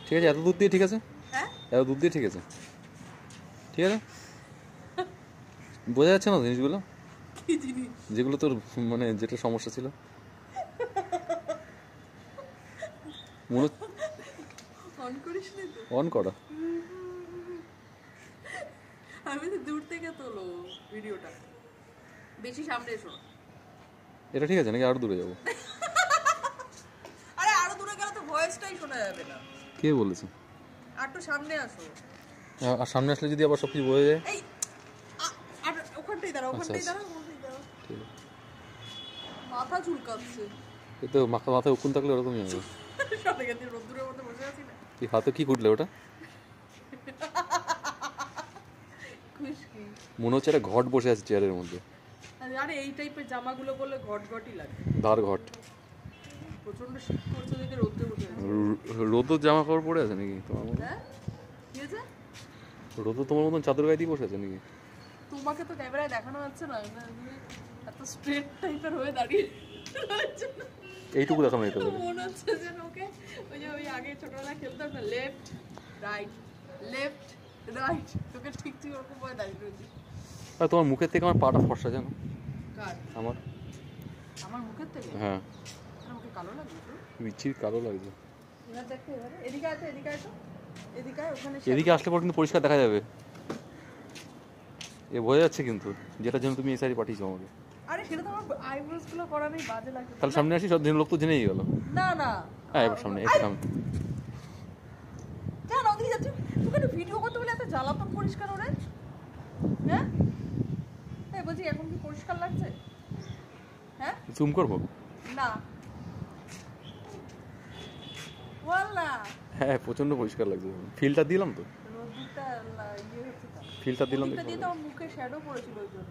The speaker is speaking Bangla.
ঠিক আছে, এত দুধ দিয়ে ঠিক আছে, এত দুধ দিয়ে ঠিক আছে, ঠিক আছে। বোঝা যাচ্ছে না জিনিসগুলো, যেগুলো তোর মানে যেটা সমস্যা ছিল। অন করা, আমি তো দূর থেকে তোলো ভিডিওটা, বেশি সামনে এসো। এটা ঠিক আছে নাকি আরো দূরে যাবো? আরে আরো দূরে গেলে তো ভয়েসটাই শোনা যাবে না। কে বলেছে? আর তো সামনে আসো। আর সামনে আসলে যদি আবার সবকিছু বোঝা যায়। এই আর ওখানটাই দাঁড়াও, ওখানটাই দাঁড়াও, ওখানটাই দাঁড়াও। ঠিক আছে, মাথা চুলকাচ্ছে। এই তো মাথায় উকুন থাকলে ওরকমই হবে। সাথে গেছে রোদ্দুরের মধ্যে বসে আছি না। তুই হাতে কি কুটলে ওটা? খুশকি মনে হচ্ছে একটা ঘট বসে আছে চেয়ারের মধ্যে। আরে এই টাইপের জামাগুলো পরলে ঘটঘটই লাগে। ধার ঘট। প্রচন্ড শীত করছে দেখে রোদ্দে বসে আছে। রোদর জামা কাপড় পরে আছে নাকি তোমার মতো? হ্যাঁ কি আছে? রোদর তোমার মতন চাদর গায়ে দিয়ে বসে আছে নাকি? তোমাকে তো ক্যামেরায় দেখানো যাচ্ছে না, এত স্ট্রেট টাইপের হয়ে দাঁড়িয়ে এইটুকু দেখানো যেতে পারে। মনে হচ্ছে যে ওকে ওই যে ওই আগে ছোটবেলায় খেলতাম না, লেফট রাইট লেফট রাইট, তোকে ঠিক ঠিক ওরকম ভাবে দাঁড়িয়ে রয়েছে। আর তোমার মুখের থেকে আমার পাটা ফর্সা জানো? কার? আমার। আমার মুখের থেকে? হ্যাঁ। আমাকে কালো লাগছে তো? বিচ্ছির কালো লাগছে। এবার দেখো, এবারে এদিকে আসো, এদিকে আসো, এদিকে আয়, ওখানে এদিকে আসলে পর কিন্তু পরিষ্কার দেখা যাবে। এ বোঝা যাচ্ছে কিন্তু, যেটার জন্য তুমি এই শাড়ি পাঠিয়েছো আমাকে। আরে সেটা তো আমার আইব্রোস গুলো করা নেই, বাজে লাগে। তাহলে সামনে আসি, সব লোক তো জেনেই গেল। না না হ্যাঁ এবার সামনে, একটু সামনে। যা না, ওদিকে যাচ্ছি। তোকে একটু ভিডিও করতে বলে এত জ্বালাতন পরিষ্কার ওরে। হ্যাঁ এই বলছি এখন কি পরিষ্কার লাগছে? হ্যাঁ জুম করবো? না বল না। হ্যাঁ প্রচন্ড পরিষ্কার লাগছে, ফিল্টার দিলাম তো, রোদটা ইয়ে হচ্ছে তো, ফিল্টার দিলাম দিয়ে তো আমার মুখে শ্যাডো পড়েছিল ওই জন্য।